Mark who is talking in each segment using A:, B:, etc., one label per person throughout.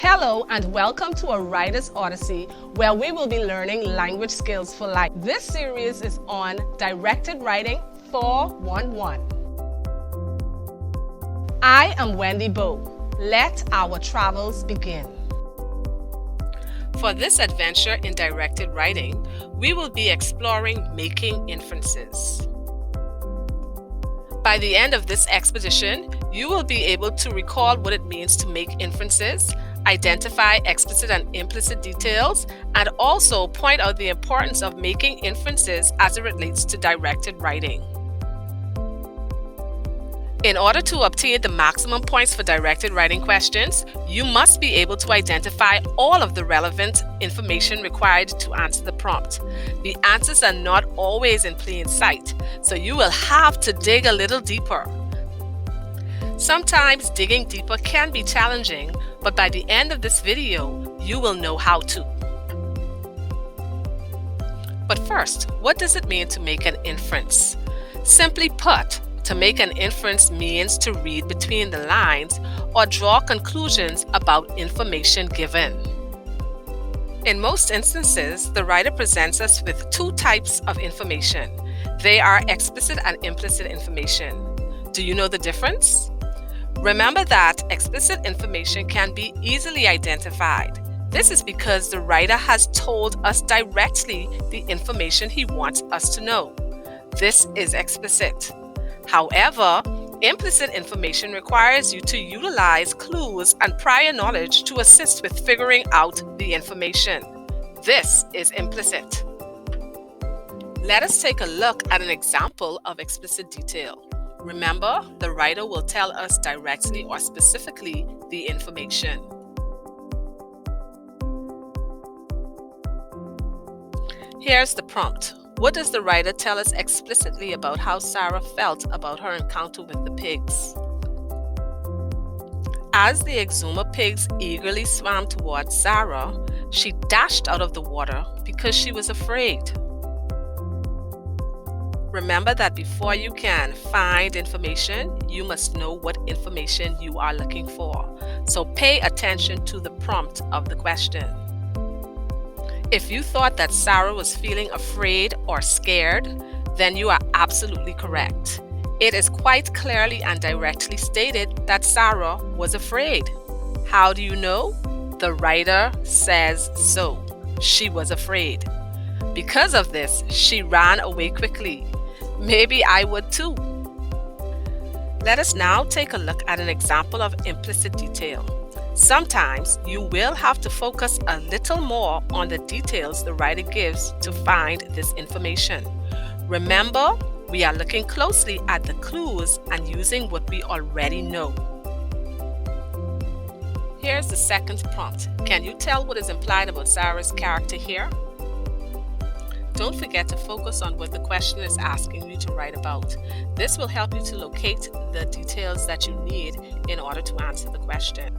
A: Hello and welcome to a Writer's Odyssey, where we will be learning language skills for life. This series is on Directed Writing 411. I am Wendy Bowe. Let our travels begin. For this adventure in directed writing, we will be exploring making inferences. By the end of this expedition, you will be able to recall what it means to make inferences, identify explicit and implicit details, and also point out the importance of making inferences as it relates to directed writing. In order to obtain the maximum points for directed writing questions, you must be able to identify all of the relevant information required to answer the prompt. The answers are not always in plain sight, so you will have to dig a little deeper. Sometimes digging deeper can be challenging, but by the end of this video, you will know how to. But first, what does it mean to make an inference? Simply put, to make an inference means to read between the lines or draw conclusions about information given. In most instances, the writer presents us with two types of information. They are explicit and implicit information. Do you know the difference? Remember that explicit information can be easily identified. This is because the writer has told us directly the information he wants us to know. This is explicit. However, implicit information requires you to utilize clues and prior knowledge to assist with figuring out the information. This is implicit. Let us take a look at an example of explicit detail. Remember, the writer will tell us directly or specifically the information. Here's the prompt. What does the writer tell us explicitly about how Sarah felt about her encounter with the pigs? As the Exuma pigs eagerly swam towards Sarah, she dashed out of the water because she was afraid. Remember that before you can find information, you must know what information you are looking for. So pay attention to the prompt of the question. If you thought that Sarah was feeling afraid or scared, then you are absolutely correct. It is quite clearly and directly stated that Sarah was afraid. How do you know? The writer says so. She was afraid. Because of this, she ran away quickly. Maybe I would too. Let us now take a look at an example of implicit detail. Sometimes you will have to focus a little more on the details the writer gives to find this information. Remember, we are looking closely at the clues and using what we already know. Here's the second prompt. Can you tell what is implied about Sarah's character here? Don't forget to focus on what the question is asking you to write about. This will help you to locate the details that you need in order to answer the question.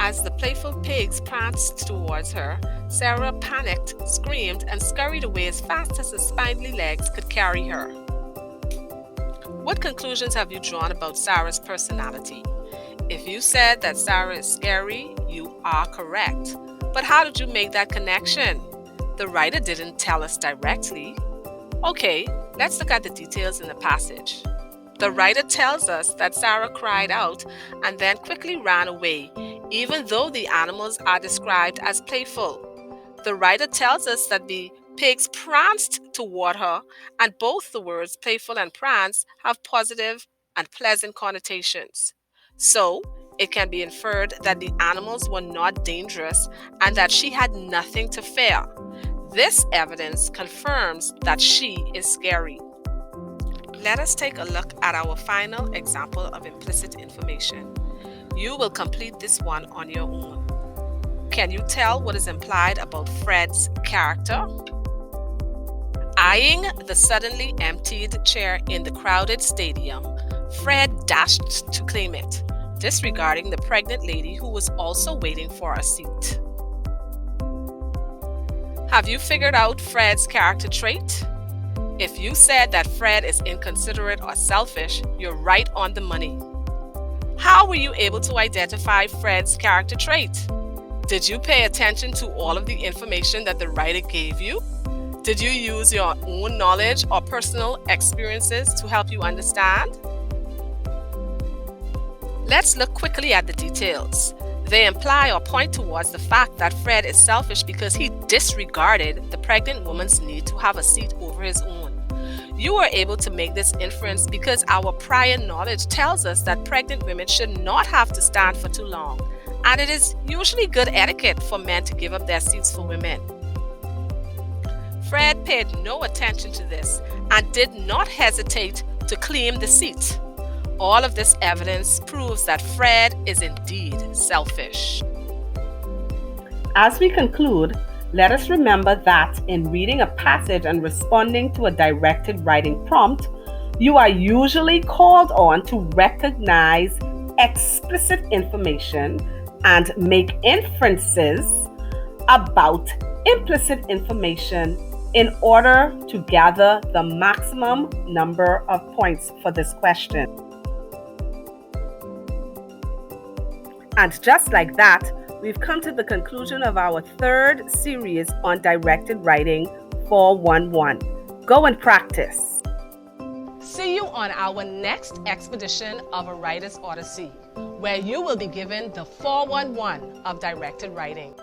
A: As the playful pigs pranced towards her, Sarah panicked, screamed, and scurried away as fast as her spindly legs could carry her. What conclusions have you drawn about Sarah's personality? If you said that Sarah is scary, you are correct. But how did you make that connection? The writer didn't tell us directly. Okay, let's look at the details in the passage. The writer tells us that Sarah cried out and then quickly ran away, even though the animals are described as playful. The writer tells us that the pigs pranced toward her, and both the words playful and prance have positive and pleasant connotations. So, it can be inferred that the animals were not dangerous and that she had nothing to fear. This evidence confirms that she is scary. Let us take a look at our final example of implicit information. You will complete this one on your own. Can you tell what is implied about Fred's character? Eyeing the suddenly emptied chair in the crowded stadium, Fred dashed to claim it, disregarding the pregnant lady who was also waiting for a seat. Have you figured out Fred's character trait? If you said that Fred is inconsiderate or selfish, you're right on the money. How were you able to identify Fred's character trait? Did you pay attention to all of the information that the writer gave you? Did you use your own knowledge or personal experiences to help you understand? Let's look quickly at the details. They imply or point towards the fact that Fred is selfish because he disregarded the pregnant woman's need to have a seat over his own. You are able to make this inference because our prior knowledge tells us that pregnant women should not have to stand for too long, and it is usually good etiquette for men to give up their seats for women. Fred paid no attention to this and did not hesitate to claim the seat. All of this evidence proves that Fred is indeed selfish.
B: As we conclude, let us remember that in reading a passage and responding to a directed writing prompt, you are usually called on to recognize explicit information and make inferences about implicit information in order to gather the maximum number of points for this question. And just like that, we've come to the conclusion of our third series on directed writing 411. Go and practice.
A: See you on our next expedition of A Writer's Odyssey, where you will be given the 411 of directed writing.